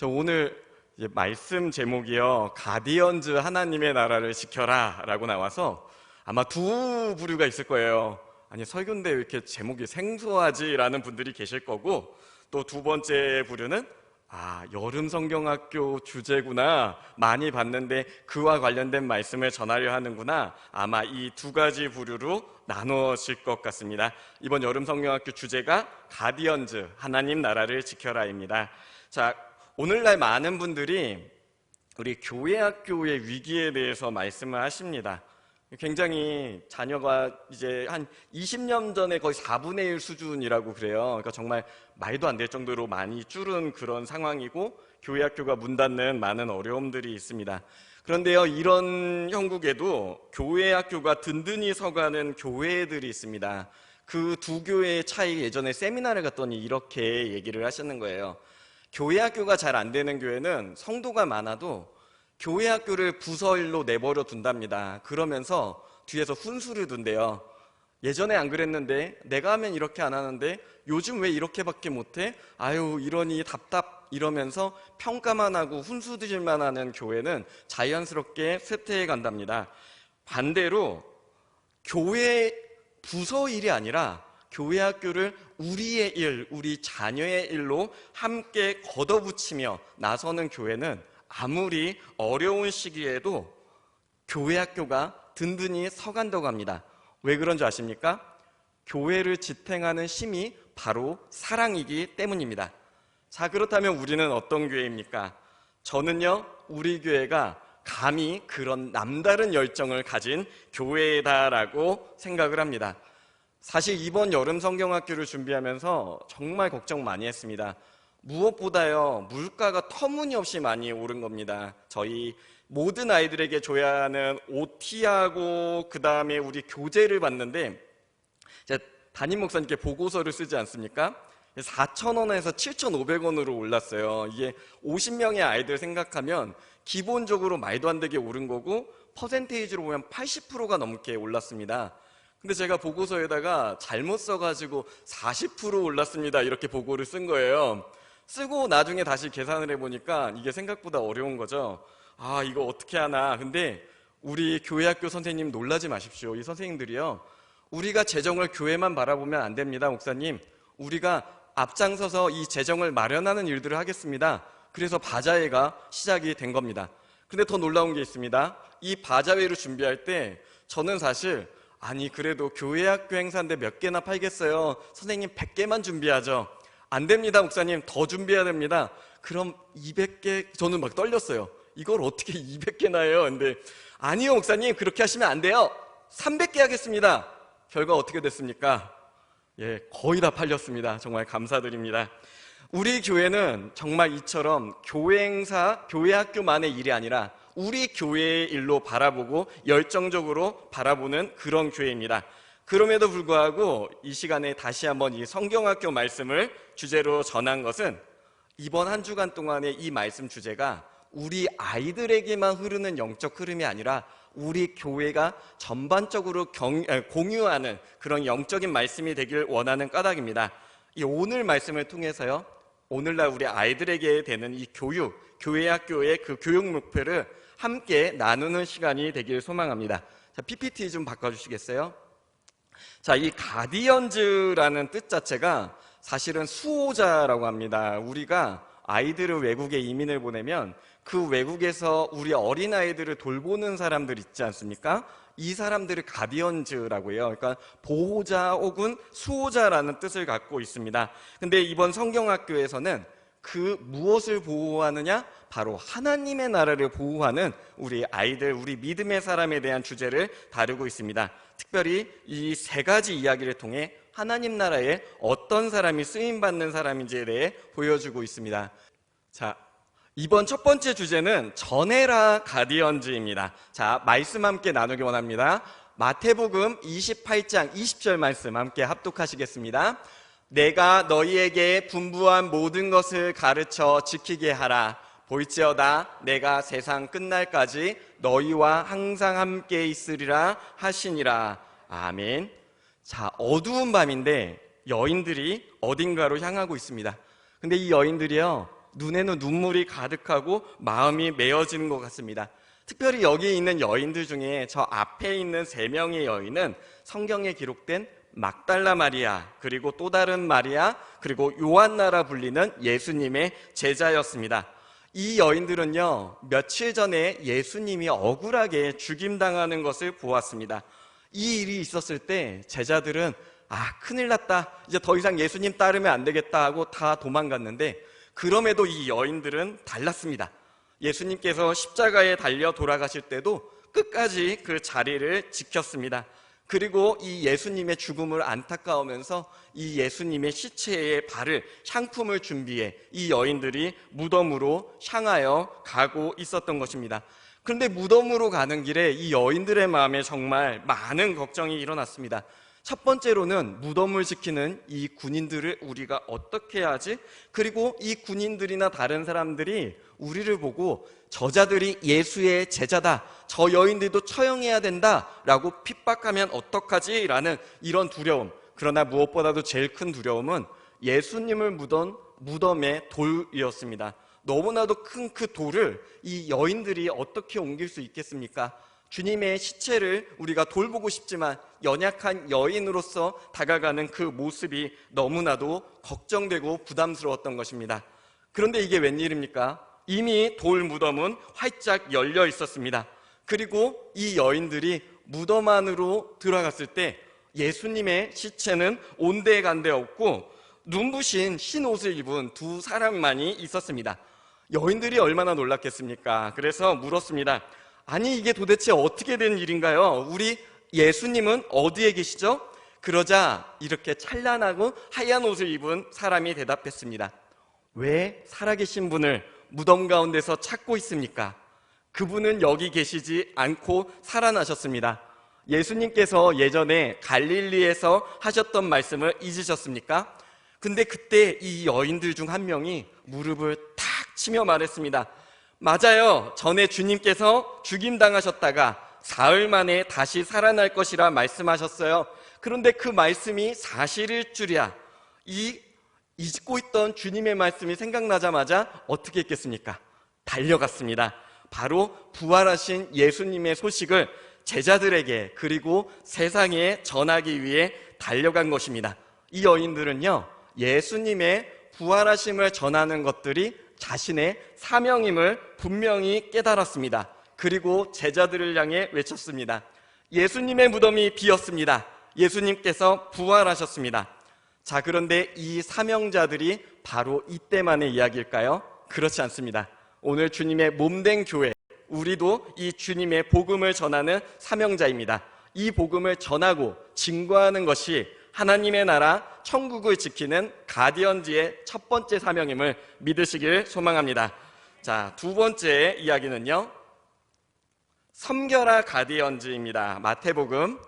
저 오늘 이제 말씀 제목이요, 가디언즈 하나님의 나라를 지켜라 라고 나와서 아마 두 부류가 있을 거예요. 아니, 설교인데 왜 이렇게 제목이 생소하지? 라는 분들이 계실 거고, 또 두 번째 부류는 여름 성경학교 주제구나, 많이 봤는데 그와 관련된 말씀을 전하려 하는구나, 아마 이 두 가지 부류로 나눠질 것 같습니다. 이번 여름 성경학교 주제가 가디언즈, 하나님 나라를 지켜라입니다. 자, 오늘날 많은 분들이 우리 교회 학교의 위기에 대해서 말씀을 하십니다. 굉장히 자녀가 이제 한 20년 전에 거의 4분의 1 수준이라고 그래요. 그러니까 정말 말도 안 될 정도로 많이 줄은 그런 상황이고, 교회 학교가 문 닫는 많은 어려움들이 있습니다. 그런데요, 이런 형국에도 교회 학교가 든든히 서가는 교회들이 있습니다. 그 두 교회의 차이, 예전에 세미나를 갔더니 이렇게 얘기를 하시는 거예요. 교회 학교가 잘 안 되는 교회는 성도가 많아도 교회 학교를 부서일로 내버려 둔답니다. 그러면서 뒤에서 훈수를 둔대요. 예전에 안 그랬는데, 내가 하면 이렇게 안 하는데 요즘 왜 이렇게밖에 못해? 아유, 이러니 답답, 이러면서 평가만 하고 훈수들만 하는 교회는 자연스럽게 쇠퇴해 간답니다. 반대로 교회 부서 일이 아니라 교회 학교를 우리의 일, 우리 자녀의 일로 함께 걷어붙이며 나서는 교회는 아무리 어려운 시기에도 교회 학교가 든든히 서간다고 합니다. 왜 그런 줄 아십니까? 교회를 지탱하는 힘이 바로 사랑이기 때문입니다. 자, 그렇다면 우리는 어떤 교회입니까? 저는요, 우리 교회가 감히 그런 남다른 열정을 가진 교회다라고 생각을 합니다. 사실 이번 여름 성경학교를 준비하면서 정말 걱정 많이 했습니다. 무엇보다요, 물가가 터무니없이 많이 오른 겁니다. 저희 모든 아이들에게 줘야 하는 OT하고 그 다음에 우리 교재를 봤는데, 제가 담임 목사님께 보고서를 쓰지 않습니까? 4,000원에서 7,500원으로 올랐어요. 이게 50명의 아이들 생각하면 기본적으로 말도 안 되게 오른 거고, 퍼센테이지로 보면 80%가 넘게 올랐습니다. 근데 제가 보고서에다가 잘못 써가지고 40% 올랐습니다, 이렇게 보고를 쓴 거예요. 쓰고 나중에 다시 계산을 해보니까 이게 생각보다 어려운 거죠. 이거 어떻게 하나. 근데 우리 교회 학교 선생님 놀라지 마십시오. 이 선생님들이요, 우리가 재정을 교회만 바라보면 안 됩니다, 목사님. 우리가 앞장서서 이 재정을 마련하는 일들을 하겠습니다. 그래서 바자회가 시작이 된 겁니다. 근데 더 놀라운 게 있습니다. 이 바자회를 준비할 때 저는 사실, 그래도 교회 학교 행사인데 몇 개나 팔겠어요. 선생님 100개만 준비하죠. 안 됩니다, 목사님. 더 준비해야 됩니다. 그럼 200개, 저는 막 떨렸어요. 이걸 어떻게 200개나 해요? 근데 아니요, 목사님, 그렇게 하시면 안 돼요. 300개 하겠습니다. 결과 어떻게 됐습니까? 거의 다 팔렸습니다. 정말 감사드립니다. 우리 교회는 정말 이처럼 교회 행사, 교회 학교만의 일이 아니라 우리 교회의 일로 바라보고 열정적으로 바라보는 그런 교회입니다. 그럼에도 불구하고 이 시간에 다시 한번 이 성경학교 말씀을 주제로 전한 것은, 이번 한 주간 동안의 이 말씀 주제가 우리 아이들에게만 흐르는 영적 흐름이 아니라 우리 교회가 전반적으로 공유하는 그런 영적인 말씀이 되길 원하는 까닭입니다. 이 오늘 말씀을 통해서요, 오늘날 우리 아이들에게 되는 이 교육, 교회 학교의 그 교육 목표를 함께 나누는 시간이 되길 소망합니다. 자, PPT 좀 바꿔주시겠어요? 자, 이 가디언즈라는 뜻 자체가 사실은 수호자라고 합니다. 우리가 아이들을 외국에 이민을 보내면 그 외국에서 우리 어린아이들을 돌보는 사람들 있지 않습니까? 이 사람들을 가디언즈라고 해요. 그러니까 보호자 혹은 수호자라는 뜻을 갖고 있습니다. 근데 이번 성경학교에서는 그 무엇을 보호하느냐? 바로 하나님의 나라를 보호하는 우리 아이들, 우리 믿음의 사람에 대한 주제를 다루고 있습니다. 특별히 이 세 가지 이야기를 통해 하나님 나라에 어떤 사람이 쓰임받는 사람인지에 대해 보여주고 있습니다. 자, 이번 첫 번째 주제는 전해라 가디언즈입니다. 자, 말씀 함께 나누기 원합니다. 마태복음 28장 20절 말씀 함께 합독하시겠습니다. 내가 너희에게 분부한 모든 것을 가르쳐 지키게 하라. 볼지어다 내가 세상 끝날까지 너희와 항상 함께 있으리라 하시니라. 아멘. 자, 어두운 밤인데 여인들이 어딘가로 향하고 있습니다. 근데 이 여인들이요, 눈에는 눈물이 가득하고 마음이 메어지는 것 같습니다. 특별히 여기 있는 여인들 중에 저 앞에 있는 3명의 여인은 성경에 기록된 막달라 마리아, 그리고 또 다른 마리아, 그리고 요한나라 불리는 예수님의 제자였습니다. 이 여인들은요, 며칠 전에 예수님이 억울하게 죽임당하는 것을 보았습니다. 이 일이 있었을 때 제자들은 큰일 났다, 이제 더 이상 예수님 따르면 안 되겠다 하고 다 도망갔는데, 그럼에도 이 여인들은 달랐습니다. 예수님께서 십자가에 달려 돌아가실 때도 끝까지 그 자리를 지켰습니다. 그리고 이 예수님의 죽음을 안타까우면서 이 예수님의 시체에 바를 향품을 준비해 이 여인들이 무덤으로 향하여 가고 있었던 것입니다. 그런데 무덤으로 가는 길에 이 여인들의 마음에 정말 많은 걱정이 일어났습니다. 첫 번째로는 무덤을 지키는 이 군인들을 우리가 어떻게 하지? 그리고 이 군인들이나 다른 사람들이 우리를 보고 저자들이 예수의 제자다, 저 여인들도 처형해야 된다 라고 핍박하면 어떡하지? 라는 이런 두려움. 그러나 무엇보다도 제일 큰 두려움은 예수님을 묻은 무덤의 돌이었습니다. 너무나도 큰 그 돌을 이 여인들이 어떻게 옮길 수 있겠습니까? 주님의 시체를 우리가 돌보고 싶지만 연약한 여인으로서 다가가는 그 모습이 너무나도 걱정되고 부담스러웠던 것입니다. 그런데 이게 웬일입니까? 이미 돌 무덤은 활짝 열려 있었습니다. 그리고 이 여인들이 무덤 안으로 들어갔을 때 예수님의 시체는 온데간데 없고 눈부신 흰 옷을 입은 2사람만이 있었습니다. 여인들이 얼마나 놀랐겠습니까? 그래서 물었습니다. 아니, 이게 도대체 어떻게 된 일인가요? 우리 예수님은 어디에 계시죠? 그러자 이렇게 찬란하고 하얀 옷을 입은 사람이 대답했습니다. 왜 살아계신 분을 무덤 가운데서 찾고 있습니까? 그분은 여기 계시지 않고 살아나셨습니다. 예수님께서 예전에 갈릴리에서 하셨던 말씀을 잊으셨습니까? 근데 그때 이 여인들 중 한 명이 무릎을 탁 치며 말했습니다. 맞아요. 전에 주님께서 죽임당하셨다가 사흘 만에 다시 살아날 것이라 말씀하셨어요. 그런데 그 말씀이 사실일 줄이야. 이 잊고 있던 주님의 말씀이 생각나자마자 어떻게 했겠습니까? 달려갔습니다. 바로 부활하신 예수님의 소식을 제자들에게 그리고 세상에 전하기 위해 달려간 것입니다. 이 여인들은요, 예수님의 부활하심을 전하는 것들이 자신의 사명임을 분명히 깨달았습니다. 그리고 제자들을 향해 외쳤습니다. 예수님의 무덤이 비었습니다. 예수님께서 부활하셨습니다. 자, 그런데 이 사명자들이 바로 이때만의 이야기일까요? 그렇지 않습니다. 오늘 주님의 몸된 교회, 우리도 이 주님의 복음을 전하는 사명자입니다. 이 복음을 전하고 증거하는 것이 하나님의 나라 천국을 지키는 가디언즈의 첫 번째 사명임을 믿으시길 소망합니다. 자, 두 번째 이야기는요, 섬겨라 가디언즈입니다. 마태복음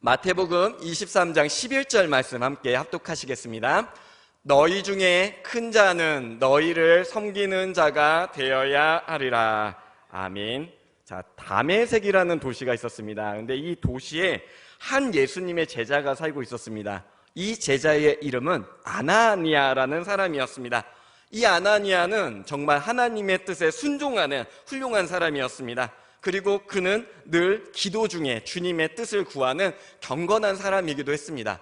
23장 11절 말씀 함께 합독하시겠습니다. 너희 중에 큰 자는 너희를 섬기는 자가 되어야 하리라. 아멘. 자, 다메섹이라는 도시가 있었습니다. 근데 이 도시에 한 예수님의 제자가 살고 있었습니다. 이 제자의 이름은 아나니아라는 사람이었습니다. 이 아나니아는 정말 하나님의 뜻에 순종하는 훌륭한 사람이었습니다. 그리고 그는 늘 기도 중에 주님의 뜻을 구하는 경건한 사람이기도 했습니다.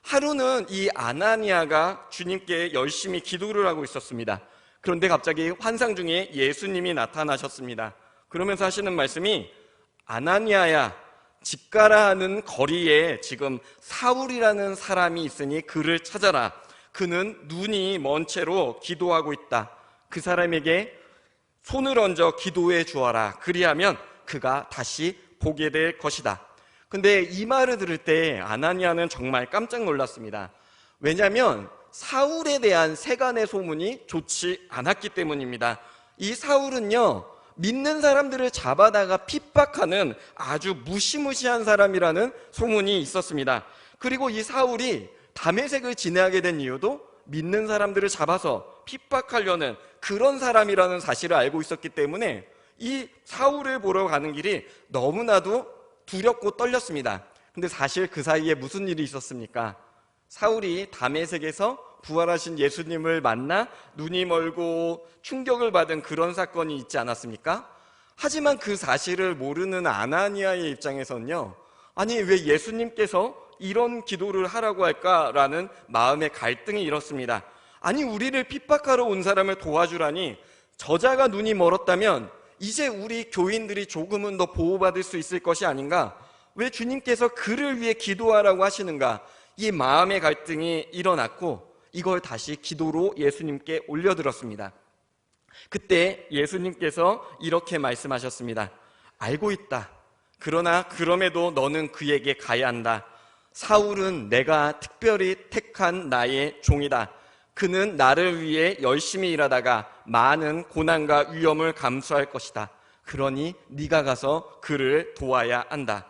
하루는 이 아나니아가 주님께 열심히 기도를 하고 있었습니다. 그런데 갑자기 환상 중에 예수님이 나타나셨습니다. 그러면서 하시는 말씀이, 아나니아야, 집 가라 하는 거리에 지금 사울이라는 사람이 있으니 그를 찾아라. 그는 눈이 먼 채로 기도하고 있다. 그 사람에게 손을 얹어 기도해 주어라. 그리하면 그가 다시 보게 될 것이다. 근데 이 말을 들을 때 아나니아는 정말 깜짝 놀랐습니다. 왜냐하면 사울에 대한 세간의 소문이 좋지 않았기 때문입니다. 이 사울은요, 믿는 사람들을 잡아다가 핍박하는 아주 무시무시한 사람이라는 소문이 있었습니다. 그리고 이 사울이 다메섹을 지나게 된 이유도 믿는 사람들을 잡아서 핍박하려는 그런 사람이라는 사실을 알고 있었기 때문에 이 사울을 보러 가는 길이 너무나도 두렵고 떨렸습니다. 근데 사실 그 사이에 무슨 일이 있었습니까? 사울이 다메섹에서 부활하신 예수님을 만나 눈이 멀고 충격을 받은 그런 사건이 있지 않았습니까? 하지만 그 사실을 모르는 아나니아의 입장에서는요, 아니 왜 예수님께서 이런 기도를 하라고 할까라는 마음의 갈등이 일었습니다. 아니 우리를 핍박하러 온 사람을 도와주라니, 저자가 눈이 멀었다면 이제 우리 교인들이 조금은 더 보호받을 수 있을 것이 아닌가? 왜 주님께서 그를 위해 기도하라고 하시는가? 이 마음의 갈등이 일어났고 이걸 다시 기도로 예수님께 올려드렸습니다. 그때 예수님께서 이렇게 말씀하셨습니다. 알고 있다. 그러나 그럼에도 너는 그에게 가야 한다. 사울은 내가 특별히 택한 나의 종이다. 그는 나를 위해 열심히 일하다가 많은 고난과 위험을 감수할 것이다. 그러니 네가 가서 그를 도와야 한다.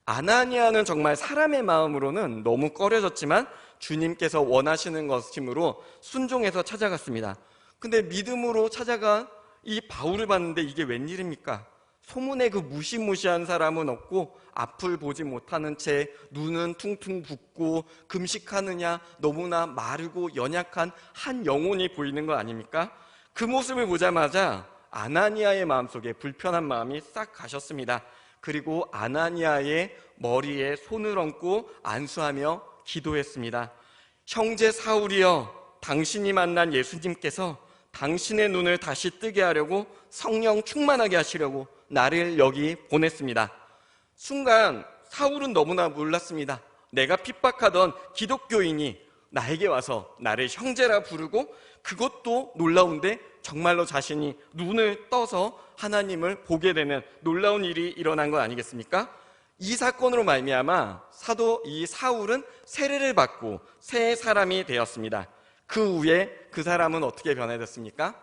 아나니아는 정말 사람의 마음으로는 너무 꺼려졌지만 주님께서 원하시는 것이므로 순종해서 찾아갔습니다. 근데 믿음으로 찾아간 이 바울을 봤는데 이게 웬일입니까? 소문에 그 무시무시한 사람은 없고 앞을 보지 못하는 채 눈은 퉁퉁 붓고 금식하느냐 너무나 마르고 연약한 한 영혼이 보이는 거 아닙니까? 그 모습을 보자마자 아나니아의 마음속에 불편한 마음이 싹 가셨습니다. 그리고 아나니아의 머리에 손을 얹고 안수하며 기도했습니다. 형제 사울이여, 당신이 만난 예수님께서 당신의 눈을 다시 뜨게 하려고 성령 충만하게 하시려고 나를 여기 보냈습니다. 순간 사울은 너무나 놀랐습니다. 내가 핍박하던 기독교인이 나에게 와서 나를 형제라 부르고, 그것도 놀라운데 정말로 자신이 눈을 떠서 하나님을 보게 되는 놀라운 일이 일어난 거 아니겠습니까? 이 사건으로 말미암아 사도 이 사울은 세례를 받고 새 사람이 되었습니다. 그 후에 그 사람은 어떻게 변화됐습니까?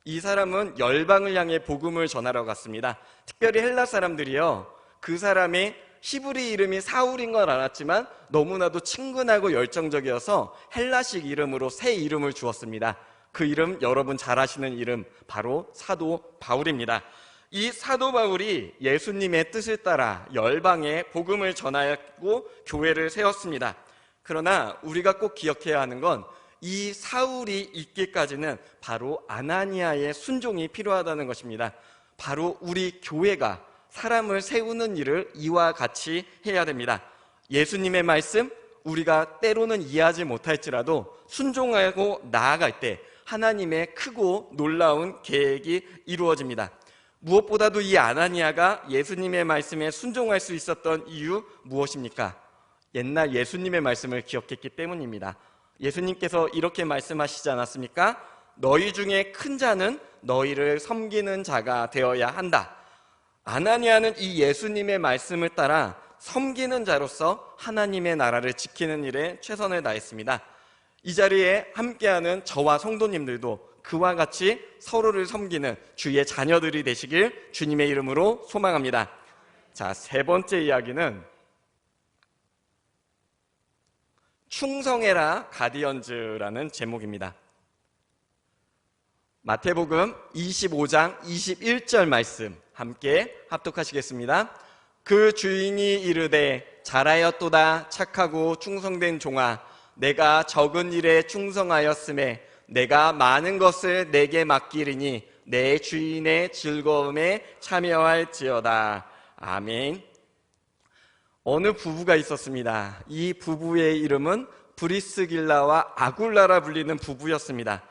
이 사람은 열방을 향해 복음을 전하러 갔습니다. 특별히 헬라 사람들이요, 그 사람의 히브리 이름이 사울인 걸 알았지만 너무나도 친근하고 열정적이어서 헬라식 이름으로 새 이름을 주었습니다. 그 이름 여러분 잘 아시는 이름, 바로 사도 바울입니다. 이 사도 바울이 예수님의 뜻을 따라 열방에 복음을 전하였고 교회를 세웠습니다. 그러나 우리가 꼭 기억해야 하는 건 이 사울이 있기까지는 바로 아나니아의 순종이 필요하다는 것입니다. 바로 우리 교회가 사람을 세우는 일을 이와 같이 해야 됩니다. 예수님의 말씀, 우리가 때로는 이해하지 못할지라도 순종하고 나아갈 때 하나님의 크고 놀라운 계획이 이루어집니다. 무엇보다도 이 아나니아가 예수님의 말씀에 순종할 수 있었던 이유 무엇입니까? 옛날 예수님의 말씀을 기억했기 때문입니다. 예수님께서 이렇게 말씀하시지 않았습니까? 너희 중에 큰 자는 너희를 섬기는 자가 되어야 한다. 아나니아는 이 예수님의 말씀을 따라 섬기는 자로서 하나님의 나라를 지키는 일에 최선을 다했습니다. 이 자리에 함께하는 저와 성도님들도 그와 같이 서로를 섬기는 주의 자녀들이 되시길 주님의 이름으로 소망합니다. 자, 세 번째 이야기는 충성해라 가디언즈라는 제목입니다. 마태복음 25장 21절 말씀 함께 합독하시겠습니다. 그 주인이 이르되 잘하였도다 착하고 충성된 종아, 내가 적은 일에 충성하였음에 내가 많은 것을 내게 맡기리니 내 주인의 즐거움에 참여할지어다. 아멘. 어느 부부가 있었습니다. 이 부부의 이름은 브리스길라와 아굴라라 불리는 부부였습니다.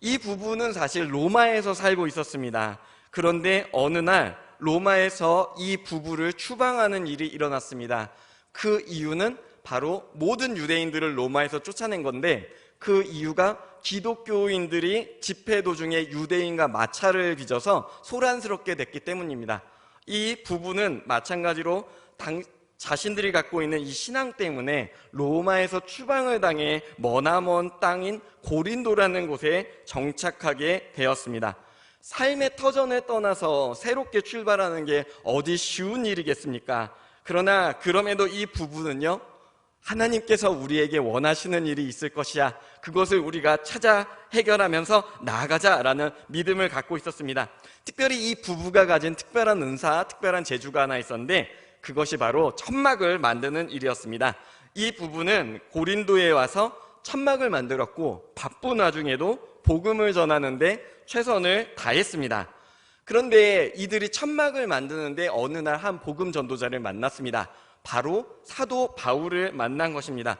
이 부부는 사실 로마에서 살고 있었습니다. 그런데 어느 날 로마에서 이 부부를 추방하는 일이 일어났습니다. 그 이유는 바로 모든 유대인들을 로마에서 쫓아낸 건데, 그 이유가 기독교인들이 집회 도중에 유대인과 마찰을 빚어서 소란스럽게 됐기 때문입니다. 이 부부는 마찬가지로 자신들이 갖고 있는 이 신앙 때문에 로마에서 추방을 당해 머나먼 땅인 고린도라는 곳에 정착하게 되었습니다. 삶의 터전을 떠나서 새롭게 출발하는 게 어디 쉬운 일이겠습니까? 그러나 그럼에도 이 부부는요, 하나님께서 우리에게 원하시는 일이 있을 것이야, 그것을 우리가 찾아 해결하면서 나아가자라는 믿음을 갖고 있었습니다. 특별히 이 부부가 가진 특별한 은사, 특별한 재주가 하나 있었는데, 그것이 바로 천막을 만드는 일이었습니다. 이 부부는 고린도에 와서 천막을 만들었고 바쁜 와중에도 복음을 전하는데 최선을 다했습니다. 그런데 이들이 천막을 만드는데 어느 날 한 복음 전도자를 만났습니다. 바로 사도 바울을 만난 것입니다.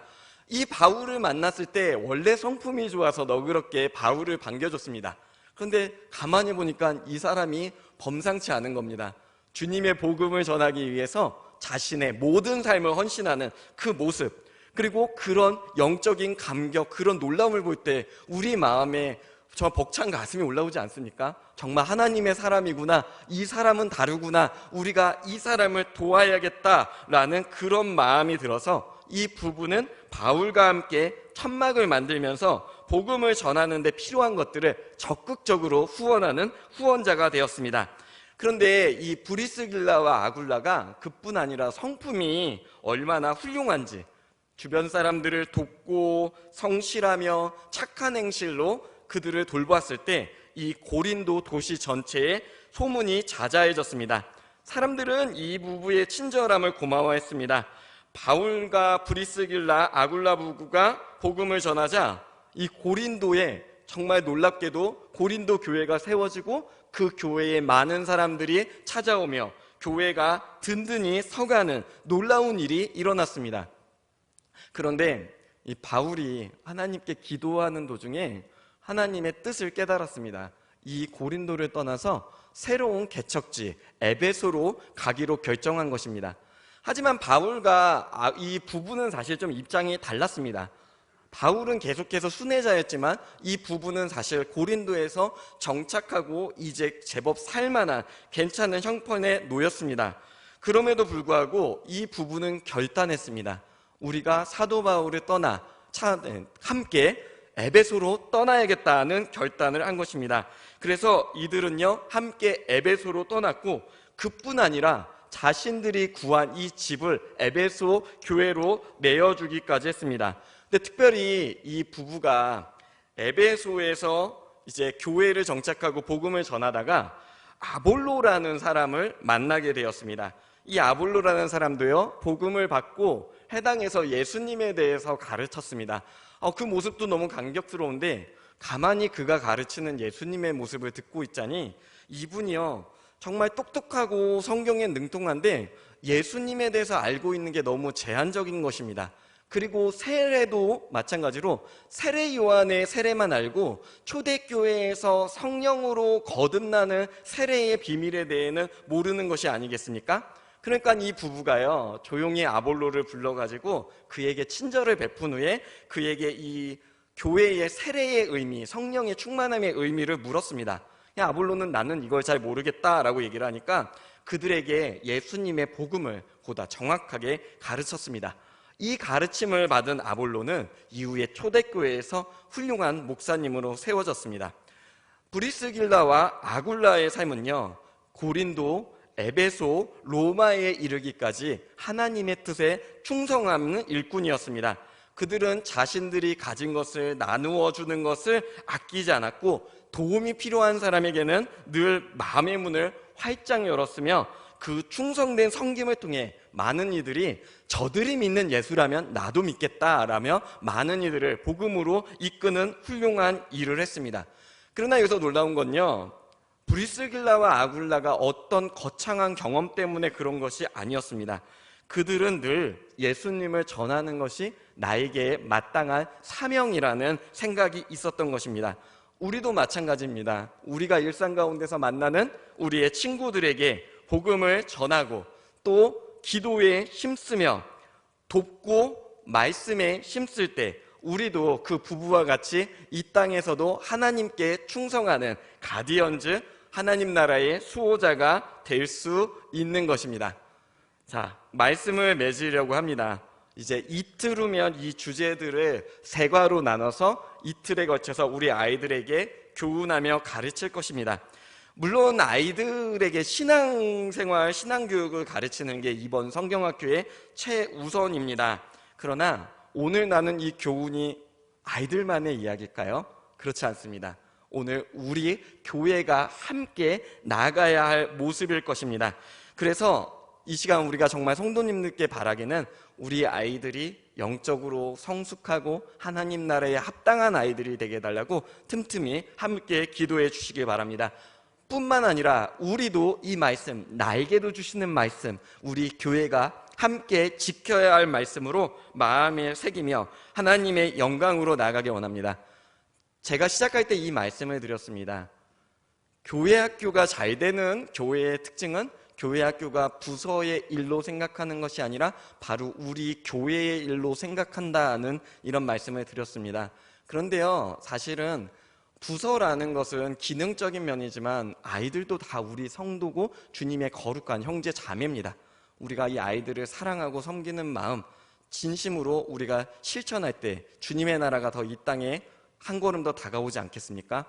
이 바울을 만났을 때 원래 성품이 좋아서 너그럽게 바울을 반겨줬습니다. 그런데 가만히 보니까 이 사람이 범상치 않은 겁니다. 주님의 복음을 전하기 위해서 자신의 모든 삶을 헌신하는 그 모습, 그리고 그런 영적인 감격, 그런 놀라움을 볼 때 우리 마음에 저 벅찬 가슴이 올라오지 않습니까? 정말 하나님의 사람이구나, 이 사람은 다르구나, 우리가 이 사람을 도와야겠다라는 그런 마음이 들어서 이 부부는 바울과 함께 천막을 만들면서 복음을 전하는 데 필요한 것들을 적극적으로 후원하는 후원자가 되었습니다. 그런데 이 브리스길라와 아굴라가 그뿐 아니라 성품이 얼마나 훌륭한지, 주변 사람들을 돕고 성실하며 착한 행실로 그들을 돌보았을 때 이 고린도 도시 전체에 소문이 자자해졌습니다. 사람들은 이 부부의 친절함을 고마워했습니다. 바울과 브리스길라, 아굴라 부부가 복음을 전하자 이 고린도에 정말 놀랍게도 고린도 교회가 세워지고 그 교회에 많은 사람들이 찾아오며 교회가 든든히 서가는 놀라운 일이 일어났습니다. 그런데 이 바울이 하나님께 기도하는 도중에 하나님의 뜻을 깨달았습니다. 이 고린도를 떠나서 새로운 개척지 에베소로 가기로 결정한 것입니다. 하지만 바울과 이 부부는 사실 좀 입장이 달랐습니다. 바울은 계속해서 순회자였지만 이 부부는 사실 고린도에서 정착하고 이제 제법 살만한 괜찮은 형편에 놓였습니다. 그럼에도 불구하고 이 부부는 결단했습니다. 우리가 사도 바울을 떠나 함께 에베소로 떠나야겠다는 결단을 한 것입니다. 그래서 이들은요 함께 에베소로 떠났고 그뿐 아니라 자신들이 구한 이 집을 에베소 교회로 내어주기까지 했습니다. 근데 특별히 이 부부가 에베소에서 이제 교회를 정착하고 복음을 전하다가 아볼로라는 사람을 만나게 되었습니다. 이 아볼로라는 사람도요 복음을 받고 해당에서 예수님에 대해서 가르쳤습니다. 그 모습도 너무 감격스러운데 가만히 그가 가르치는 예수님의 모습을 듣고 있자니 이분이요 정말 똑똑하고 성경에 능통한데 예수님에 대해서 알고 있는 게 너무 제한적인 것입니다. 그리고 세례도 마찬가지로 세례 요한의 세례만 알고 초대교회에서 성령으로 거듭나는 세례의 비밀에 대해는 모르는 것이 아니겠습니까? 그러니까 이 부부가요 조용히 아볼로를 불러가지고 그에게 친절을 베푼 후에 그에게 이 교회의 세례의 의미, 성령의 충만함의 의미를 물었습니다. 야, 아볼로는 나는 이걸 잘 모르겠다라고 얘기를 하니까 그들에게 예수님의 복음을 보다 정확하게 가르쳤습니다. 이 가르침을 받은 아볼로는 이후에 초대교회에서 훌륭한 목사님으로 세워졌습니다. 브리스길라와 아굴라의 삶은요 고린도, 에베소, 로마에 이르기까지 하나님의 뜻에 충성하는 일꾼이었습니다. 그들은 자신들이 가진 것을 나누어 주는 것을 아끼지 않았고 도움이 필요한 사람에게는 늘 마음의 문을 활짝 열었으며 그 충성된 섬김을 통해 많은 이들이 저들이 믿는 예수라면 나도 믿겠다라며 많은 이들을 복음으로 이끄는 훌륭한 일을 했습니다. 그러나 여기서 놀라운 건요 브리스길라와 아굴라가 어떤 거창한 경험 때문에 그런 것이 아니었습니다. 그들은 늘 예수님을 전하는 것이 나에게 마땅한 사명이라는 생각이 있었던 것입니다. 우리도 마찬가지입니다. 우리가 일상 가운데서 만나는 우리의 친구들에게 복음을 전하고 또 기도에 힘쓰며 돕고 말씀에 힘쓸 때 우리도 그 부부와 같이 이 땅에서도 하나님께 충성하는 가디언즈, 하나님 나라의 수호자가 될 수 있는 것입니다. 자, 말씀을 맺으려고 합니다. 이제 이틀 후면 이 주제들을 세 과로 나눠서 이틀에 걸쳐서 우리 아이들에게 교훈하며 가르칠 것입니다. 물론 아이들에게 신앙생활, 신앙교육을 가르치는 게 이번 성경학교의 최우선입니다. 그러나 오늘 나눈 이 교훈이 아이들만의 이야기일까요? 그렇지 않습니다. 오늘 우리 교회가 함께 나아가야 할 모습일 것입니다. 그래서 이 시간 우리가 정말 성도님들께 바라기는 우리 아이들이 영적으로 성숙하고 하나님 나라에 합당한 아이들이 되게 해달라고 틈틈이 함께 기도해 주시기 바랍니다. 뿐만 아니라 우리도 이 말씀, 나에게도 주시는 말씀, 우리 교회가 함께 지켜야 할 말씀으로 마음에 새기며 하나님의 영광으로 나아가기 원합니다. 제가 시작할 때 이 말씀을 드렸습니다. 교회 학교가 잘 되는 교회의 특징은 교회 학교가 부서의 일로 생각하는 것이 아니라 바로 우리 교회의 일로 생각한다는 이런 말씀을 드렸습니다. 그런데요, 사실은 부서라는 것은 기능적인 면이지만 아이들도 다 우리 성도고 주님의 거룩한 형제 자매입니다. 우리가 이 아이들을 사랑하고 섬기는 마음 진심으로 우리가 실천할 때 주님의 나라가 더 이 땅에 한 걸음 더 다가오지 않겠습니까?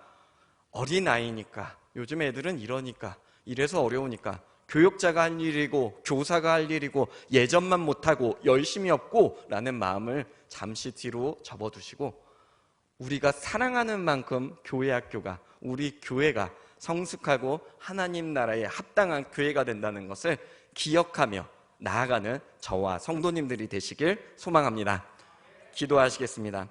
어린아이니까, 요즘 애들은 이러니까, 이래서 어려우니까 교육자가 할 일이고 교사가 할 일이고 예전만 못하고 열심히 없고 라는 마음을 잠시 뒤로 접어두시고 우리가 사랑하는 만큼 교회 학교가, 우리 교회가 성숙하고 하나님 나라에 합당한 교회가 된다는 것을 기억하며 나아가는 저와 성도님들이 되시길 소망합니다. 기도하시겠습니다.